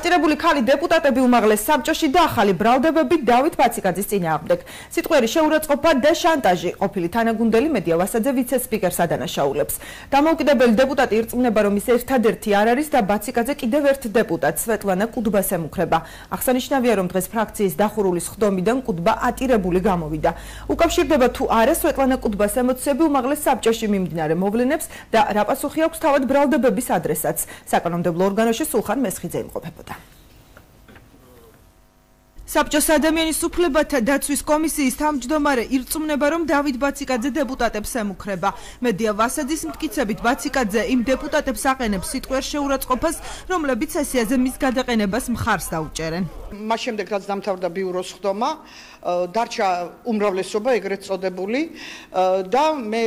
ატირებული ქალი დეპუტატები უმაღლეს საბჭოში და ახალი ბრალდებები დავით ბაციკაძის წინააღმდეგ. სიტყვიერი შეურაცხყოფა და შანტაჟი ყოფილი თანაგუნდელი მედია ვასაძე ვიცე-სპიკერს ადანაშაულებს. დამოუკიდებელი დეპუტატი ირწმუნება, რომ ის ერთადერთი არ არის და ბაციკაძე კიდევ ერთ დეპუტატს სვეტლანა კუდბას ემუქრება. აღსანიშნავია, რომ დღეს ფრაქციის დახურული სხდომიდან კუდბა ატირებული გამოვიდა. უკავშირდება თუ არა სვეტლანა კუდბას ემოციები უმაღლეს საბჭოში მიმდინარე მოვლენებს და რა პასუხი აქვს თავად ბრალდებების ადრესატს. საკანონმდებლო ორგანოში სულხან მესხიძე იმყოფებოდა. საბჭოს ადამიანის უფლებათა დაცვის კომისიის თავმჯდომარე ირწმუნება, რომ დავით ბაციკაძე დეპუტატებს ემუქრება. მედია ვასაძის მტკიცებით, ბაციკაძე იმ დეპუტატებს აყენებს სიტყვიერ შეურაცხყოფას, რომლებიც სესიაზე მის გადაყენებას მხარს დაუჭერენ. მას შემდეგ, რაც დამთავრდა ბიუროს სხდომა, დარჩა უმრავლესობა ეგრეთ წოდებული და მე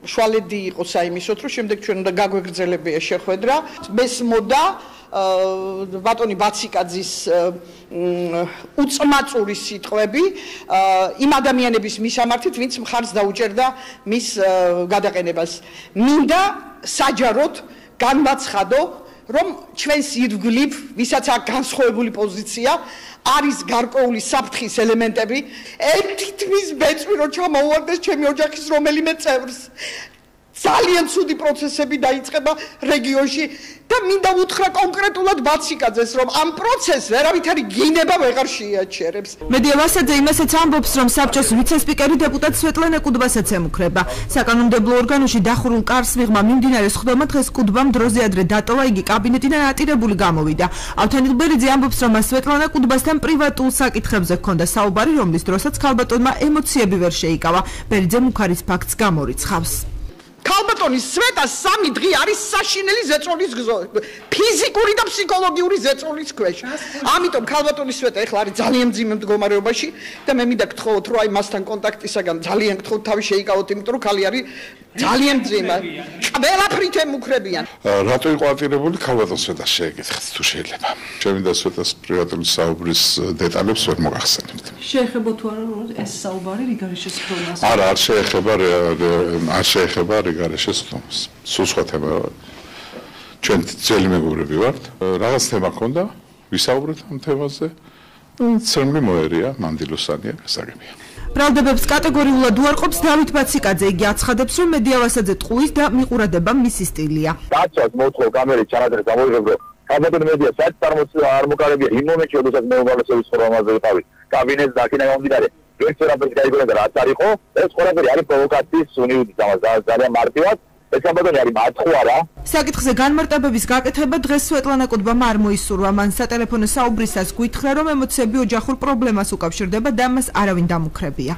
შვალედი იყო საიმისოთ, რომ შემდეგ ჩვენ უნდა გაგვეგრძელებია შეხვედრა. მესმოდა ბატონი ბაციკაძის უწმაწური სიტყვები იმ ადამიანების მისამართით, ვინც მხარს დაუჭერდა მის გადაყენებას. მინდა საჯაროდ განვაცხადო, რომ ჩვენს ირგვლივ, ვისაც აქვს განსხვავებული პოზიცია, არის გარკვეული საფრთხის ელემენტები. ერთითმის ბეწვი რომ ჩამოუვარდეს ჩემი ოჯახის რომელიმე წევრს. ძალიან ცუდი პროცესები დაიწყება რეგიონში და მინდა უთხრა კონკრეტულად ბაციკაძეს, რომ ამ პროცესს ვერავითარი გინება ვეღარ შეიაჩერებს. მედია ვასაძე იმასაც ამბობს, რომ საბჭოს ვიცე-სპიკერი დეპუტატ სვეტლანა კუდბასაც ემუქრება. საკანონმდებლო ორგანოში დახურულ კარს მიღმა მიმდინარე სხდომა დღეს კუდბამ დროზე ადრე დატოვა, იგი კაბინეტიდან ატირებული გამოვიდა. ავთანდილ ბერიძე ამბობს, რომ სვეტლანა კუდბასთან პრივატულ საკითხებზე ჰქონდა საუბარი, რომლის დროსაც ქალბატონმა ემოციები ვერ შეიკავა. ბერიძე მუქარის ფაქტს გამორიცხავს. ქალბატონის სვეტა 3 დღე არის საშინელი ზეწოლის გზო, ფიზიკური და ფსიქოლოგიური ზეწოლის ქვეშ. ამიტომ ქალბატონის სვეტა ეხლა არის ძალიან მძიმე მდგომარეობაში და მე მინდა გთხოვოთ, რომ აი მასთან კონტაქტისაგან ძალიან გთხოვთ თავი შეიკავოთ, იმიტომ რომ ქალი არის ძალიან მძიმე. ყველაფრით ემუქრებიან. რატო იყო ატირებული ქალბატონის სვეტას შეეკითხეთ თუ შეიძლება. ჩემი და სვეტას პრივატული საუბრის დეტალებს ვერ მოგახსენებთ. შეეხება თუ არა ეს საუბარი რიგარეშე სხდომას? არა, არ შეეხება რიგარეშე სხდომას. სულ სხვა თემაა. ჩვენ ძველი მეგობრები ვართ. რაღაც თემა ჰქონდა, ვისაუბრეთ ამ თემაზე. ცემლი მოერია, მანდილოსანია, გასაგებია. ბრალდებებს კატეგორიულად უარყოფს დავით ბაციკაძე. იგი აცხადებს, რომ მედია ვასაძე ტყუის და მიყურადება მისი სტილია. დაცვას მოთხოვ კამერის ჩანაწერს გამოიღებ, რომ ქალბატონი მედია საერთოდ წარმოსწია არ მოკარებია იმ მომენტში, როდესაც მე უმაღლესობის სხდომაზე ვიყავი. კაბინეტს დაქინა გამომდინარე. ერთ ვერაფერს გაიგონა და რაც არ იყო, ეს ყველაფერი არის პროვოკაციის უნივიდის ამას ძალიან მარტივად. ეს ქალბატონი არის მართხვარა. საკითხზე განმარტებების გაკეთება დღეს სვეტლანა კუდბამ არ მოისურვა. მან სატელეფონო საუბრისას გვითხრა, რომ ემოციები ოჯახურ პრობლემას უკავშირდება და მას არავინ დამუქრებია.